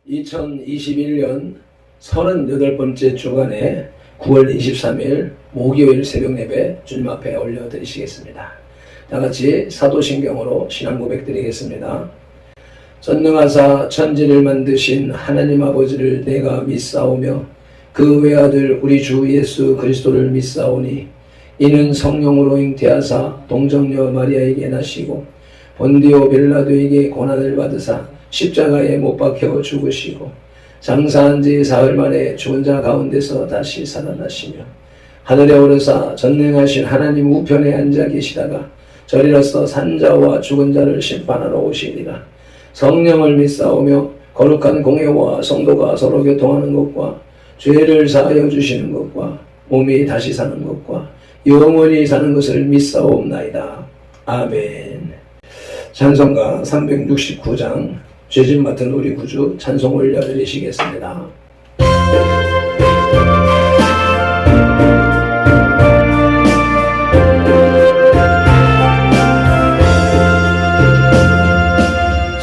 2021년 38번째 주간에 9월 23일 목요일 새벽 예배 주님 앞에 올려드리시겠습니다. 다같이 사도신경으로 신앙 고백 드리겠습니다. 전능하사 천지를 만드신 하나님 아버지를 내가 믿사오며 그 외아들 우리 주 예수 그리스도를 믿사오니 이는 성령으로 잉태하사 동정녀 마리아에게 나시고 본디오 빌라도에게 고난을 받으사 십자가에 못 박혀 죽으시고 장사한 지 사흘 만에 죽은 자 가운데서 다시 살아나시며 하늘에 오르사 전능하신 하나님 우편에 앉아 계시다가 저리로서 산자와 죽은 자를 심판하러 오시리라. 성령을 믿사오며 거룩한 공회와 성도가 서로 교통하는 것과 죄를 사하여 주시는 것과 몸이 다시 사는 것과 영원히 사는 것을 믿사옵나이다. 아멘. 찬송가 369장 죄짐 맡은 우리 구주 찬송 올려드리시겠습니다.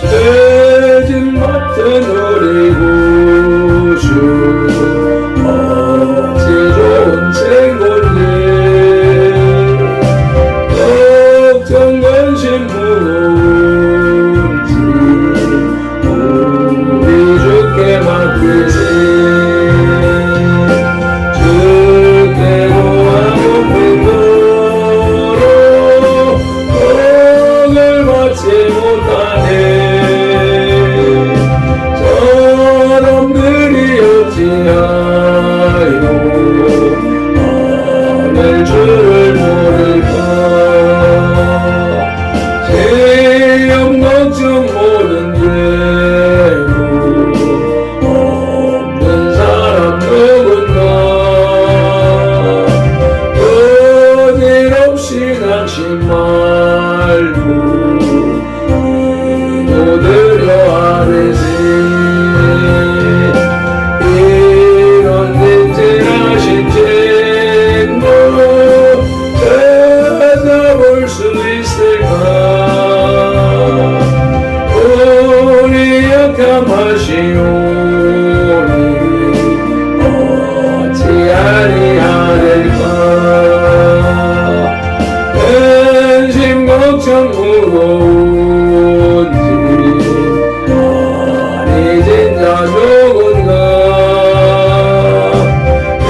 죄짐 맡은 우리 구주 어찌 좋은 친구니 걱정 근심 무거운지 우리 주께 맡기세. 주께 구하고 빈도로 복을 받지 못하네. 사람들이 어찌하여 하늘 주를 모를까. 죄업 걱정 모든 죄로 없는 사람 누군가. 거짓 없이 낙심 말고 기도드려 아뢰세. 이런 든든하신 진노 찾아볼 수 있을까. 우리 약함하시오니 어찌하리 하될까. 근심 걱정 무거운지 아니 진짜 누군가.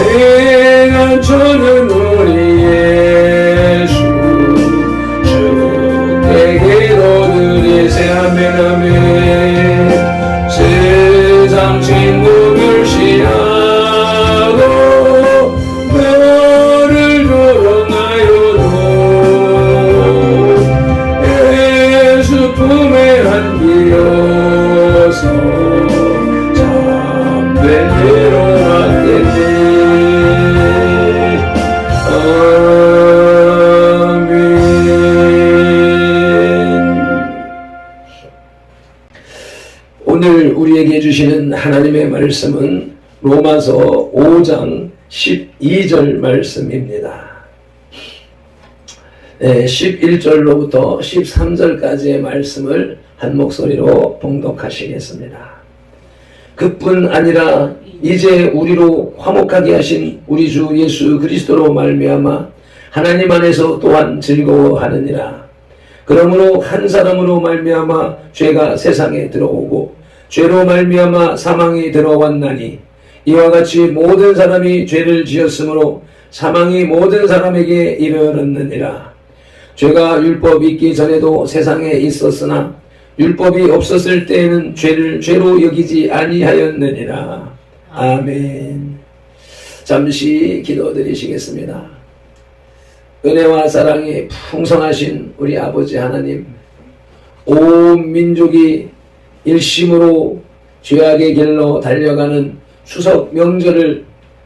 피난처는 우리 예수 주께 기도드리세. 아멘 아멘. 세상 친구 멸시하고 너를 조롱하여도 예수 품에 안기어서 참된 대로 맡겠네. 오늘 우리에게 주시는 하나님의 말씀은 로마서 5장 12절 말씀입니다. 11절로부터 13절까지의 말씀을 한 목소리로 봉독하시겠습니다. 그뿐 아니라 이제 우리로 화목하게 하신 우리 주 예수 그리스도로 말미암아 하나님 안에서 또한 즐거워하느니라. 그러므로 한 사람으로 말미암아 죄가 세상에 들어오고 죄로 말미암아 사망이 들어왔나니 이와 같이 모든 사람이 죄를 지었으므로 사망이 모든 사람에게 이르렀느니라. 죄가 율법 있기 전에도 세상에 있었으나 율법이 없었을 때에는 죄를 죄로 여기지 아니하였느니라. 아멘. 잠시 기도드리시겠습니다. 은혜와 사랑이 풍성하신 우리 아버지 하나님, 온 민족이 일심으로 죄악의 길로 달려가는 추석 명절을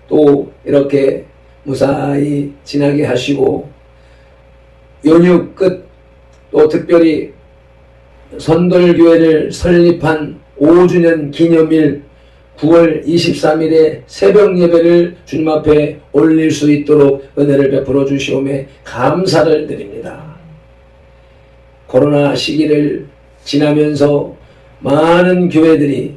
또 이렇게 무사히 지나게 하시고 연휴 끝 또 특별히 선돌교회를 설립한 5주년 기념일 9월 23일에 새벽 예배를 주님 앞에 올릴 수 있도록 은혜를 베풀어 주시오매 감사를 드립니다. 코로나 시기를 지나면서 많은 교회들이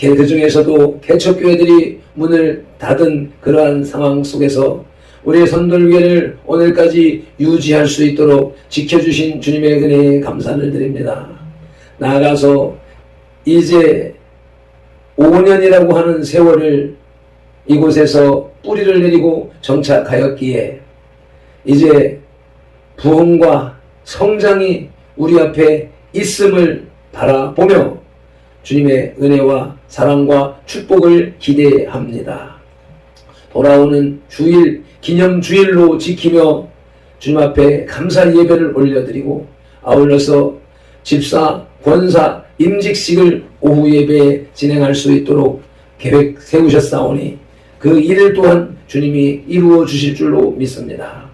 그 중에서도 개척교회들이 문을 닫은 그러한 상황 속에서 우리의 선돌교회를 오늘까지 유지할 수 있도록 지켜주신 주님의 은혜에 감사를 드립니다. 나아가서 이제 5년이라고 하는 세월을 이곳에서 뿌리를 내리고 정착하였기에 이제 부흥과 성장이 우리 앞에 있음을 바라보며 주님의 은혜와 사랑과 축복을 기대합니다. 돌아오는 주일, 기념주일로 지키며 주님 앞에 감사 예배를 올려드리고 아울러서 집사, 권사, 임직식을 오후 예배에 진행할 수 있도록 계획 세우셨사오니 그 일을 또한 주님이 이루어 주실 줄로 믿습니다.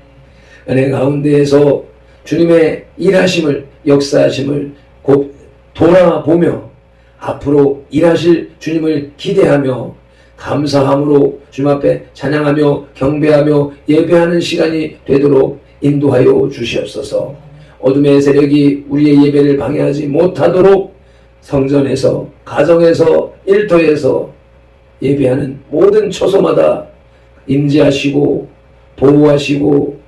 은혜 가운데에서 주님의 일하심을, 역사하심을 곧 돌아보며 앞으로 일하실 주님을 기대하며 감사함으로 주님 앞에 찬양하며 경배하며 예배하는 시간이 되도록 인도하여 주시옵소서. 어둠의 세력이 우리의 예배를 방해하지 못하도록 성전에서, 가정에서, 일터에서 예배하는 모든 처소마다 임재하시고 보호하시고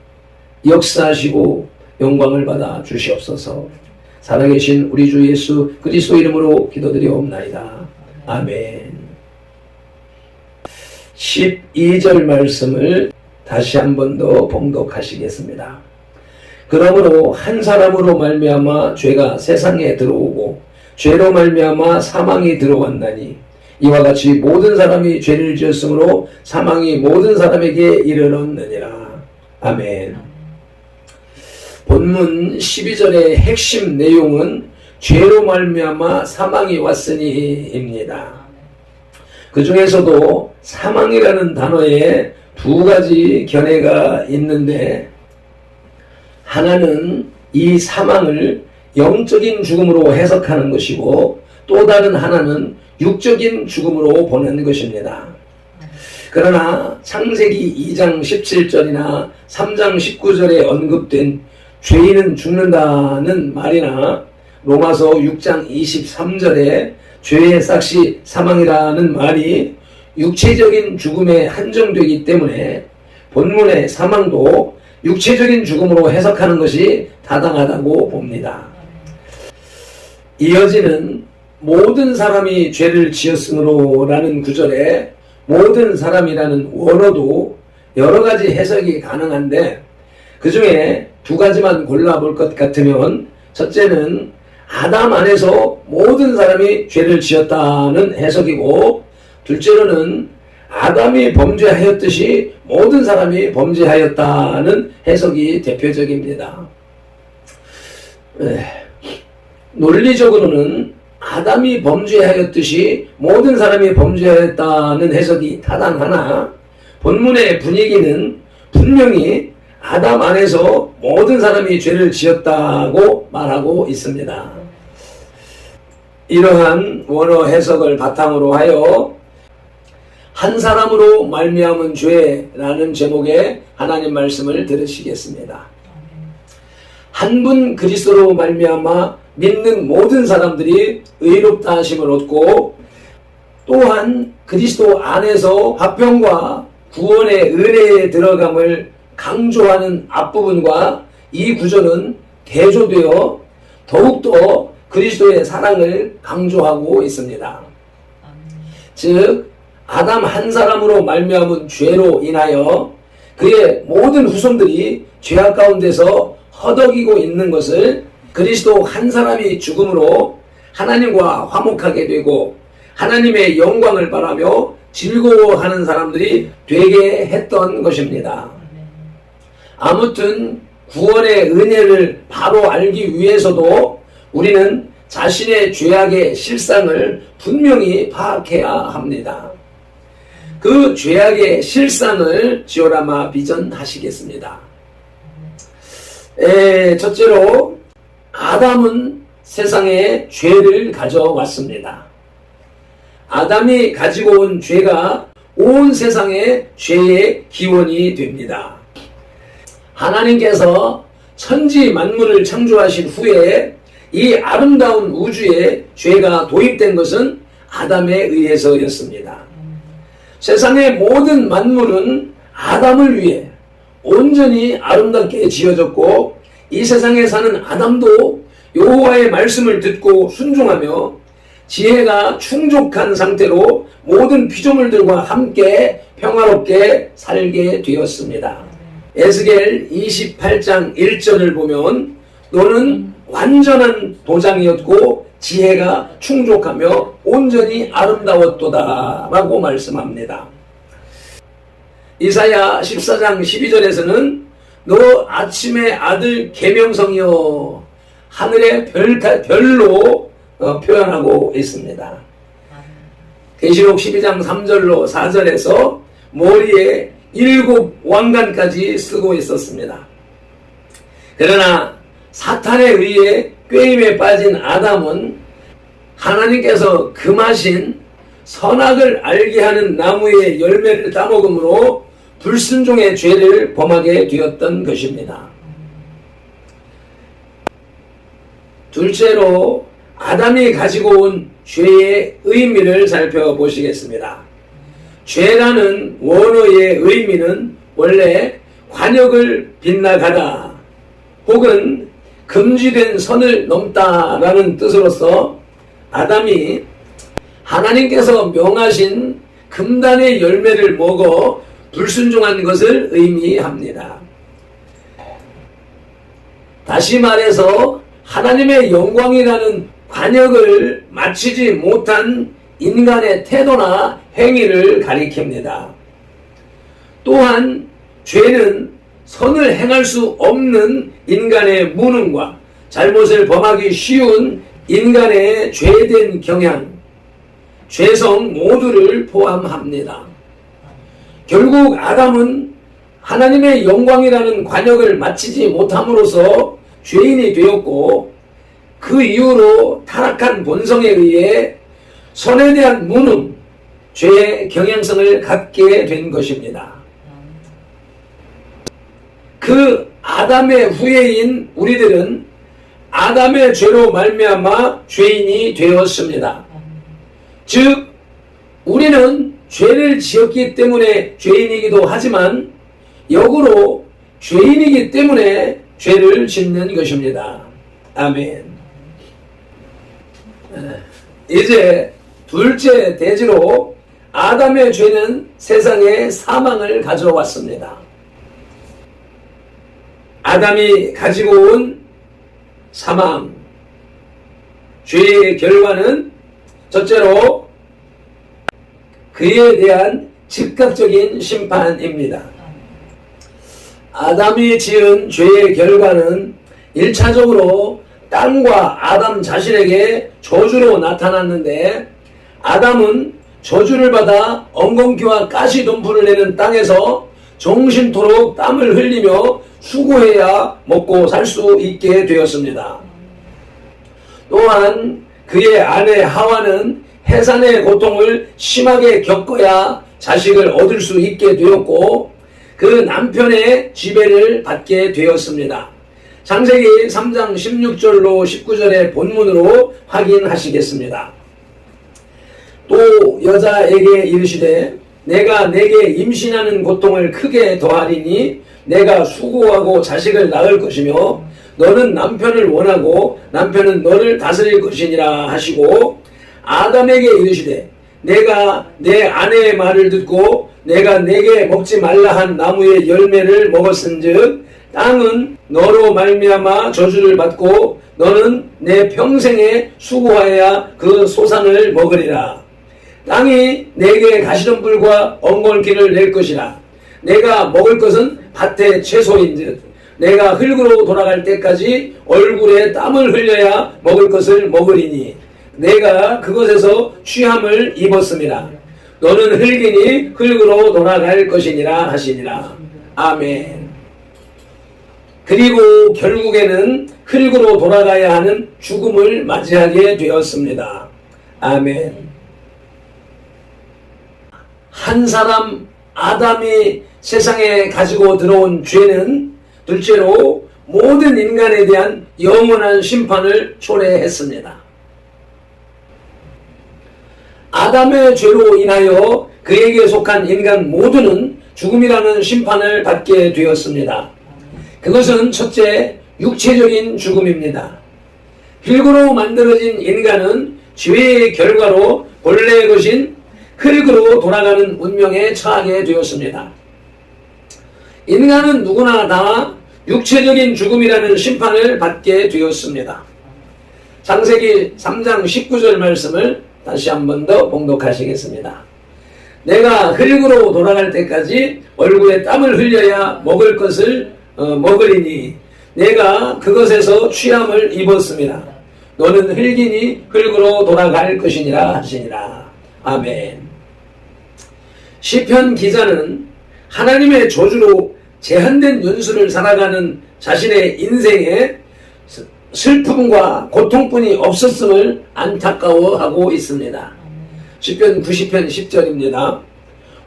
역사하시고 영광을 받아 주시옵소서. 살아계신 우리 주 예수 그리스도 이름으로 기도드리옵나이다. 아멘. 12절 말씀을 다시 한 번 더 봉독하시겠습니다. 그러므로 한 사람으로 말미암아 죄가 세상에 들어오고 죄로 말미암아 사망이 들어왔나니 이와 같이 모든 사람이 죄를 지었으므로 사망이 모든 사람에게 이르렀느니라. 아멘. 본문 12절의 핵심 내용은 죄로 말미암아 사망이 왔으니입니다. 그 중에서도 사망이라는 단어에 두 가지 견해가 있는데 하나는 이 사망을 영적인 죽음으로 해석하는 것이고 또 다른 하나는 육적인 죽음으로 보는 것입니다. 그러나 창세기 2장 17절이나 3장 19절에 언급된 죄인은 죽는다는 말이나 로마서 6장 23절에 죄의 삭시 사망이라는 말이 육체적인 죽음에 한정되기 때문에 본문의 사망도 육체적인 죽음으로 해석하는 것이 타당하다고 봅니다. 이어지는 모든 사람이 죄를 지었으므로 라는 구절에 모든 사람이라는 원어도 여러 가지 해석이 가능한데 그 중에 두 가지만 골라볼 것 같으면 첫째는 아담 안에서 모든 사람이 죄를 지었다는 해석이고 둘째로는 아담이 범죄하였듯이 모든 사람이 범죄하였다는 해석이 대표적입니다. 논리적으로는 아담이 범죄하였듯이 모든 사람이 범죄하였다는 해석이 타당하나 본문의 분위기는 분명히 아담 안에서 모든 사람이 죄를 지었다고 말하고 있습니다. 이러한 원어 해석을 바탕으로 하여 한 사람으로 말미암은 죄라는 제목의 하나님 말씀을 들으시겠습니다. 한 분 그리스도로 말미암아 믿는 모든 사람들이 의롭다 하심을 얻고 또한 그리스도 안에서 화평과 구원의 은혜에 들어감을 강조하는 앞부분과 이 구절은 대조되어 더욱더 그리스도의 사랑을 강조하고 있습니다. 즉 아담 한 사람으로 말미암은 죄로 인하여 그의 모든 후손들이 죄악 가운데서 허덕이고 있는 것을 그리스도 한 사람이 죽음으로 하나님과 화목하게 되고 하나님의 영광을 바라며 즐거워하는 사람들이 되게 했던 것입니다. 아무튼 구원의 은혜를 바로 알기 위해서도 우리는 자신의 죄악의 실상을 분명히 파악해야 합니다. 그 죄악의 실상을 지오라마 비전하시겠습니다. 첫째로 아담은 세상에 죄를 가져왔습니다. 아담이 가지고 온 죄가 온 세상의 죄의 기원이 됩니다. 하나님께서 천지 만물을 창조하신 후에 이 아름다운 우주에 죄가 도입된 것은 아담에 의해서였습니다. 세상의 모든 만물은 아담을 위해 온전히 아름답게 지어졌고, 이 세상에 사는 아담도 여호와의 말씀을 듣고 순종하며 지혜가 충족한 상태로 모든 피조물들과 함께 평화롭게 살게 되었습니다. 에스겔 28장 1절을 보면 너는 완전한 도장이었고 지혜가 충족하며 온전히 아름다웠도다 라고 말씀합니다. 이사야 14장 12절에서는 너 아침의 아들 계명성이여 하늘의 별로 표현하고 있습니다. 계시록 12장 3절로 4절에서 머리에 7 왕관까지 쓰고 있었습니다. 그러나 사탄에 의해 꾀임에 빠진 아담은 하나님께서 금하신 선악을 알게 하는 나무의 열매를 따먹음으로 불순종의 죄를 범하게 되었던 것입니다. 둘째로 아담이 가지고 온 죄의 의미를 살펴보시겠습니다. 죄라는 원어의 의미는 원래 관역을 빗나가다 혹은 금지된 선을 넘다라는 뜻으로서 아담이 하나님께서 명하신 금단의 열매를 먹어 불순종한 것을 의미합니다. 다시 말해서 하나님의 영광이라는 관역을 마치지 못한 인간의 태도나 행위를 가리킵니다. 또한 죄는 선을 행할 수 없는 인간의 무능과 잘못을 범하기 쉬운 인간의 죄된 경향, 죄성 모두를 포함합니다. 결국 아담은 하나님의 영광이라는 관역을 마치지 못함으로써 죄인이 되었고, 그 이후로 타락한 본성에 의해 선에 대한 무능, 죄의 경향성을 갖게 된 것입니다. 그 아담의 후예인 우리들은 아담의 죄로 말미암아 죄인이 되었습니다. 즉 우리는 죄를 지었기 때문에 죄인이기도 하지만 역으로 죄인이기 때문에 죄를 짓는 것입니다. 아멘. 이제 둘째 대지로 아담의 죄는 세상에 사망을 가져왔습니다. 아담이 가지고 온 사망, 죄의 결과는 첫째로 그에 대한 즉각적인 심판입니다. 아담이 지은 죄의 결과는 1차적으로 땅과 아담 자신에게 저주로 나타났는데, 아담은 저주를 받아 엉겅퀴와 가시덤불을 내는 땅에서 정신토록 땀을 흘리며 수고해야 먹고 살 수 있게 되었습니다. 또한 그의 아내 하와는 해산의 고통을 심하게 겪어야 자식을 얻을 수 있게 되었고, 그 남편의 지배를 받게 되었습니다. 창세기 3장 16절로 19절의 본문으로 확인하시겠습니다. 또 여자에게 이르시되 내가 내게 임신하는 고통을 크게 더하리니 내가 수고하고 자식을 낳을 것이며 너는 남편을 원하고 남편은 너를 다스릴 것이니라 하시고, 아담에게 이르시되 내가 내 아내의 말을 듣고 내가 내게 먹지 말라 한 나무의 열매를 먹었은즉 땅은 너로 말미암아 저주를 받고 너는 내 평생에 수고하여야 그 소산을 먹으리라. 땅이 내게 가시덤불과 엉겅퀴를 낼 것이라. 내가 먹을 것은 밭의 채소인즉 내가 흙으로 돌아갈 때까지 얼굴에 땀을 흘려야 먹을 것을 먹으리니 내가 그것에서 취함을 입었음이라. 너는 흙이니 흙으로 돌아갈 것이니라 하시니라. 아멘. 그리고 결국에는 흙으로 돌아가야 하는 죽음을 맞이하게 되었습니다. 아멘. 한 사람 아담이 세상에 가지고 들어온 죄는 둘째로 모든 인간에 대한 영원한 심판을 초래했습니다. 아담의 죄로 인하여 그에게 속한 인간 모두는 죽음이라는 심판을 받게 되었습니다. 그것은 첫째, 육체적인 죽음입니다. 흙으로 만들어진 인간은 죄의 결과로 본래의 것인 흙으로 돌아가는 운명에 처하게 되었습니다. 인간은 누구나 다 육체적인 죽음이라는 심판을 받게 되었습니다. 창세기 3장 19절 말씀을 다시 한 번 더 봉독하시겠습니다. 내가 흙으로 돌아갈 때까지 얼굴에 땀을 흘려야 먹을 것을 먹으리니 내가 그것에서 취함을 입었습니다. 너는 흙이니 흙으로 돌아갈 것이니라 하시니라. 아멘. 시편 기자는 하나님의 저주로 제한된 연수를 살아가는 자신의 인생에 슬픔과 고통뿐이 없었음을 안타까워하고 있습니다. 시편 90편 10절입니다.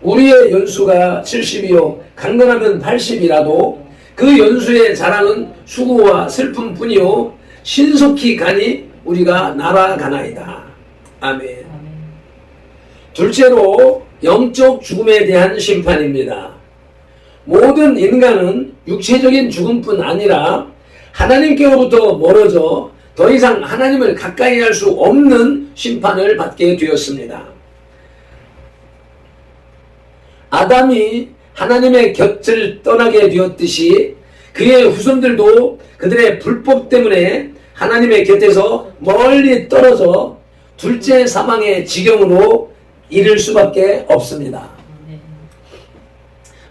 우리의 연수가 70이요 강건하면 80이라도 그 연수의 자랑은 수고와 슬픔뿐이요 신속히 가니 우리가 날아가나이다. 아멘. 둘째로 영적 죽음에 대한 심판입니다. 모든 인간은 육체적인 죽음뿐 아니라 하나님께로부터 멀어져 더 이상 하나님을 가까이 할 수 없는 심판을 받게 되었습니다. 아담이 하나님의 곁을 떠나게 되었듯이 그의 후손들도 그들의 불법 때문에 하나님의 곁에서 멀리 떨어져 둘째 사망의 지경으로 이를 수밖에 없습니다.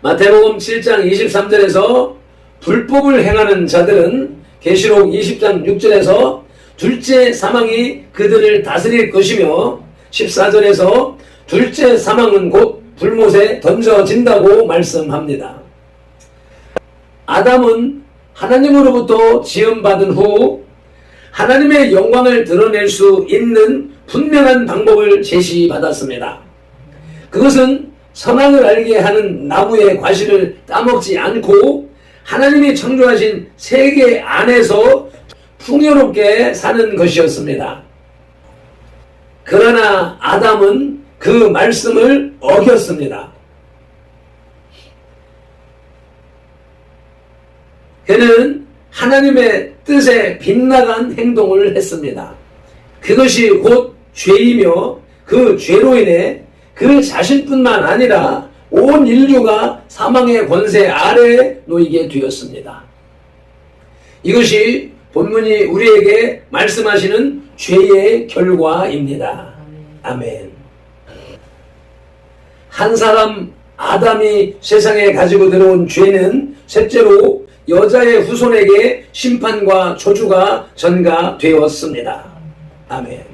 마태복음 7장 23절에서 불법을 행하는 자들은 계시록 20장 6절에서 둘째 사망이 그들을 다스릴 것이며 14절에서 둘째 사망은 곧 불못에 던져진다고 말씀합니다. 아담은 하나님으로부터 지음받은 후 하나님의 영광을 드러낼 수 있는 분명한 방법을 제시받았습니다. 그것은 선악을 알게 하는 나무의 과실을 따먹지 않고 하나님이 창조하신 세계 안에서 풍요롭게 사는 것이었습니다. 그러나 아담은 그 말씀을 어겼습니다. 그는 하나님의 뜻에 빗나간 행동을 했습니다. 그것이 곧 죄이며 그 죄로 인해 그 자신뿐만 아니라 온 인류가 사망의 권세 아래에 놓이게 되었습니다. 이것이 본문이 우리에게 말씀하시는 죄의 결과입니다. 아멘. 한 사람 아담이 세상에 가지고 들어온 죄는 셋째로 여자의 후손에게 심판과 저주가 전가되었습니다. 아멘.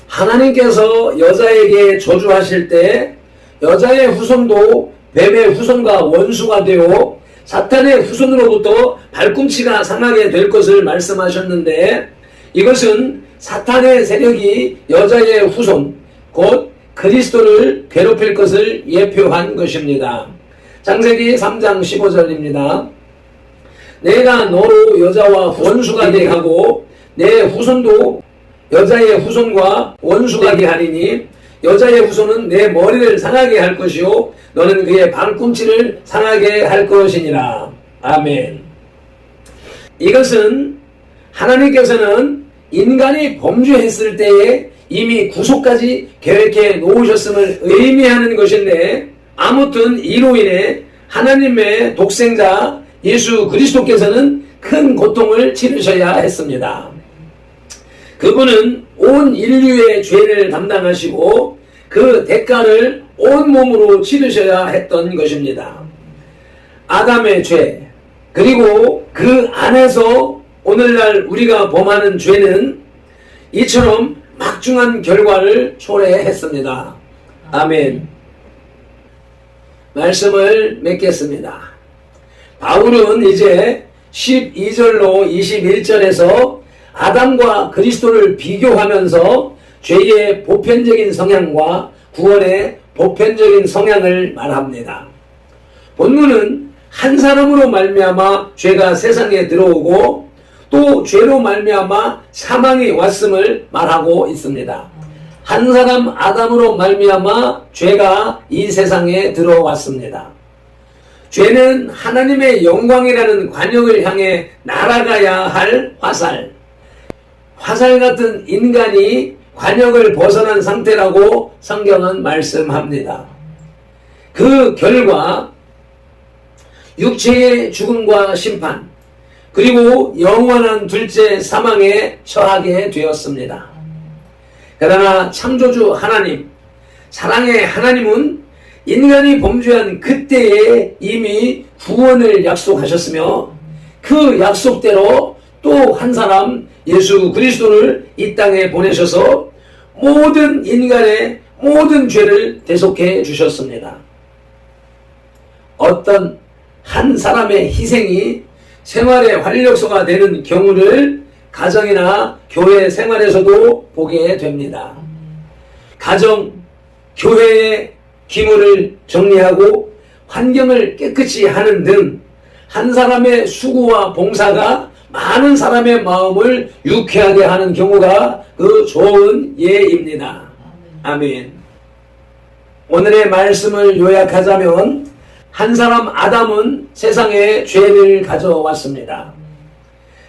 하나님께서 여자에게 저주하실 때 여자의 후손도 뱀의 후손과 원수가 되어 사탄의 후손으로부터 발꿈치가 상하게 될 것을 말씀하셨는데 이것은 사탄의 세력이 여자의 후손 곧 그리스도를 괴롭힐 것을 예표한 것입니다. 창세기 3장 15절입니다. 내가 너로 여자와 원수가 되게 하고 내 후손도 여자의 후손과 원수가 되게 하리니 여자의 후손은 내 머리를 상하게 할 것이요 너는 그의 발꿈치를 상하게 할 것이니라. 아멘. 이것은 하나님께서는 인간이 범죄했을 때에 이미 구속까지 계획해 놓으셨음을 의미하는 것인데 아무튼 이로 인해 하나님의 독생자 예수 그리스도께서는 큰 고통을 치르셔야 했습니다. 그분은 온 인류의 죄를 담당하시고 그 대가를 온 몸으로 치르셔야 했던 것입니다. 아담의 죄 그리고 그 안에서 오늘날 우리가 범하는 죄는 이처럼 막중한 결과를 초래했습니다. 아멘. 말씀을 맺겠습니다. 바울은 이제 12절로 21절에서 아담과 그리스도를 비교하면서 죄의 보편적인 성향과 구원의 보편적인 성향을 말합니다. 본문은 한 사람으로 말미암아 죄가 세상에 들어오고 또 죄로 말미암아 사망이 왔음을 말하고 있습니다. 한 사람 아담으로 말미암아 죄가 이 세상에 들어왔습니다. 죄는 하나님의 영광이라는 관역을 향해 날아가야 할 화살 같은 인간이 관역을 벗어난 상태라고 성경은 말씀합니다. 그 결과 육체의 죽음과 심판, 그리고 영원한 둘째 사망에 처하게 되었습니다. 그러나 창조주 하나님, 사랑의 하나님은 인간이 범죄한 그때에 이미 구원을 약속하셨으며 그 약속대로 또 한 사람 예수 그리스도를 이 땅에 보내셔서 모든 인간의 모든 죄를 대속해 주셨습니다. 어떤 한 사람의 희생이 생활의 활력소가 되는 경우를 가정이나 교회 생활에서도 보게 됩니다. 가정, 교회의 기물을 정리하고 환경을 깨끗이 하는 등 한 사람의 수고와 봉사가 많은 사람의 마음을 유쾌하게 하는 경우가 그 좋은 예입니다. 아멘. 오늘의 말씀을 요약하자면 한 사람 아담은 세상에 죄를 가져왔습니다.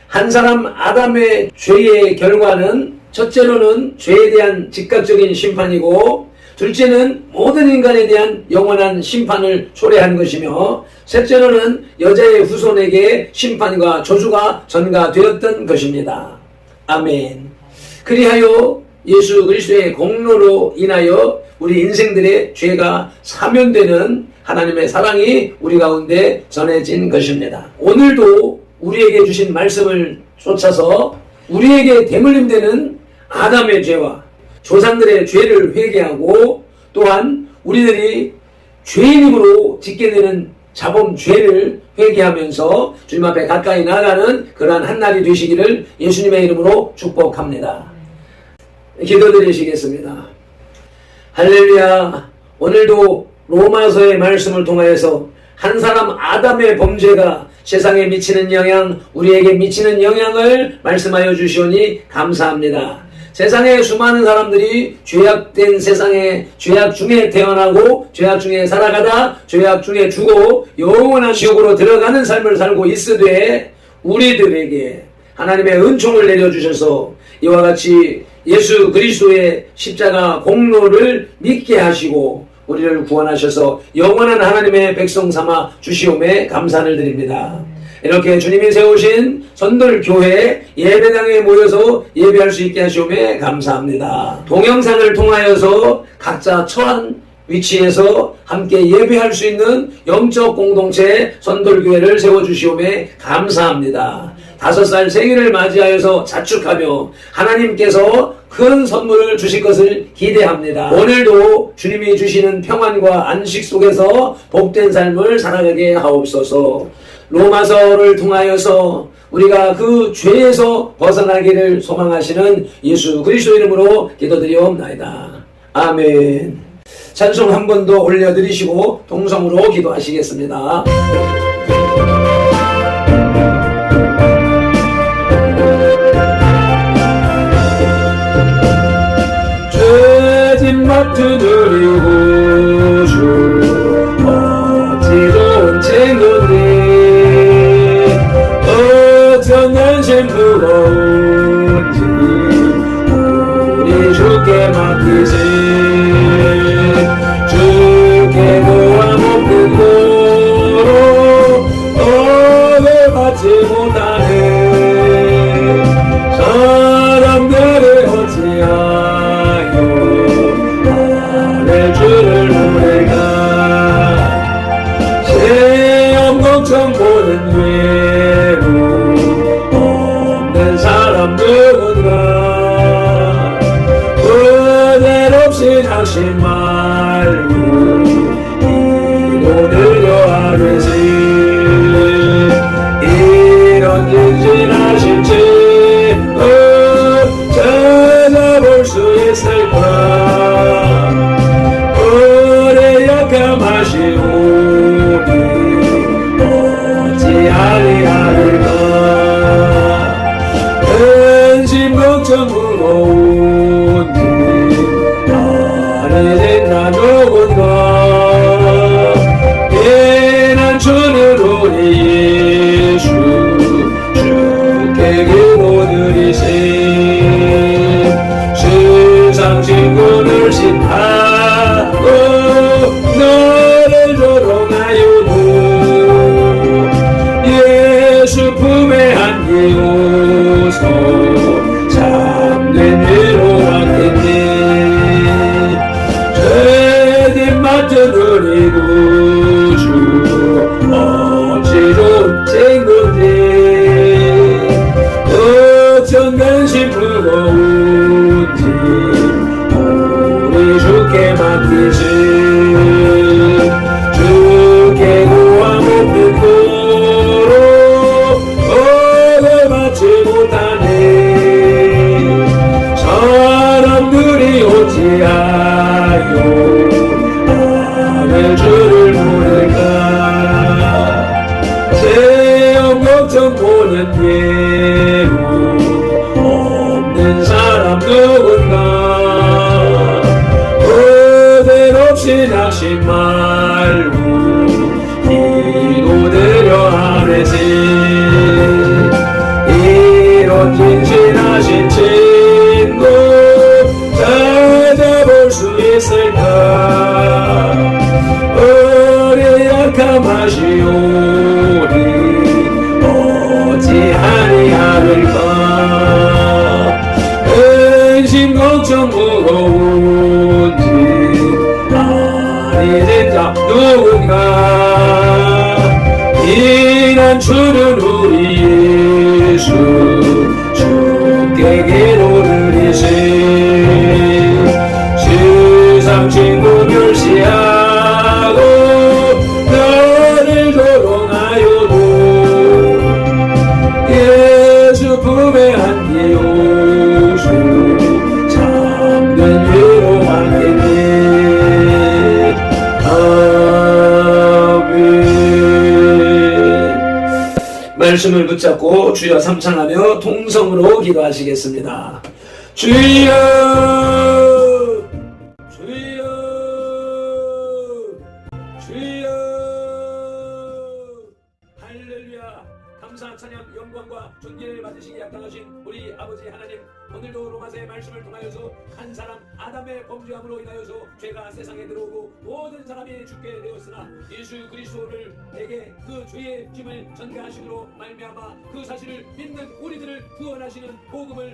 한 사람 아담의 죄의 결과는 첫째로는 죄에 대한 즉각적인 심판이고 둘째는 모든 인간에 대한 영원한 심판을 초래한 것이며 셋째로는 여자의 후손에게 심판과 저주가 전가되었던 것입니다. 아멘. 그리하여 예수 그리스도의 공로로 인하여 우리 인생들의 죄가 사면되는 하나님의 사랑이 우리 가운데 전해진 것입니다. 오늘도 우리에게 주신 말씀을 쫓아서 우리에게 대물림되는 아담의 죄와 조상들의 죄를 회개하고 또한 우리들이 죄인임으로 짓게 되는 자범 죄를 회개하면서 주님 앞에 가까이 나가는 그러한 한날이 되시기를 예수님의 이름으로 축복합니다. 기도드리시겠습니다. 할렐루야. 오늘도 로마서의 말씀을 통하여서 한 사람 아담의 범죄가 세상에 미치는 영향, 우리에게 미치는 영향을 말씀하여 주시오니 감사합니다. 세상에 수많은 사람들이 죄악된 세상에 죄악 중에 태어나고 죄악 중에 살아가다 죄악 중에 죽어 영원한 지옥으로 들어가는 삶을 살고 있으되 우리들에게 하나님의 은총을 내려주셔서 이와 같이 예수 그리스도의 십자가 공로를 믿게 하시고 우리를 구원하셔서 영원한 하나님의 백성 삼아 주시오매 감사를 드립니다. 이렇게 주님이 세우신 선돌교회 예배당에 모여서 예배할 수 있게 하시오매 감사합니다. 동영상을 통하여서 각자 처한 위치에서 함께 예배할 수 있는 영적 공동체 선돌교회를 세워주시오매 감사합니다. 5살 생일을 맞이하여서 자축하며 하나님께서 큰 선물을 주실 것을 기대합니다. 오늘도 주님이 주시는 평안과 안식 속에서 복된 삶을 살아가게 하옵소서. 로마서를 통하여서 우리가 그 죄에서 벗어나기를 소망하시는 예수 그리스도 이름으로 기도드리옵나이다. 아멘. 찬송 한 번 더 올려드리시고 동성으로 기도하시겠습니다. 죄짐 맡은 우리 구주 어찌 좋은 친구니 어쩌면 무거운지 우리 주께 맡기세. 주께 도와 먹는 도로 얻어 받지 못하는 사람들을 어찌하여 아래 주를 노래가 시험 걱정 보는 외로 사람들은가 은혜 없이 당신 말고 기도들려 하듯이 이런 진실하실지 찾아볼 수 있을까. 우리 약함하시오니 어찌하리 하리까. 걱정 무거운지 나 누군가 피난처는 우리 예수 주께 기도드리세 세상 친구를 신하고 너를 조롱하여도 예수 품에 안기고서 참된 위로하겠네 죄짐 맡은 우리 구주 어찌 좋은 친구인지 어쩐 근심 무거운지 우리 주께 맡기시 주께 구함 없는 도로 얻어 받지 못하네 사람들이 어찌하여 아는 주를 모를까 세험 걱정 보는 괴로움 없는 사람 누군가 그들 없이 낙심 말고 기도드려 하네세 이런 진실하신 친구 찾아볼 수 있을까 우리 약함 하시오니 어찌하리 하늘까 근심 걱정 무거운지 아니 진짜 누군가 피난처는 우리 예수 주께 기도드리세 세상 친구 멸시하고 너를 조롱하여도 예수 품에 안기오수 참된 위로하겠네 아멘. 말씀을 붙잡고 주여 삼창하며 통성으로 기도하시겠습니다. 주여 주여 주여 할렐루야. 감사 찬양 영광과 존귀를 받으시기 합당하신 우리 아버지 하나님 오늘도 로마서의 말씀을 통하여서 한 사람 아담의 범죄함으로 인하여서 죄가 세상에 들어오고 모든 사람이 죽게 되었으나 예수 그리스도를 내게 그 죄의 짐을 전가하심으로 말미암아 그 사실을 믿는 우리들을 구원하시는 복음을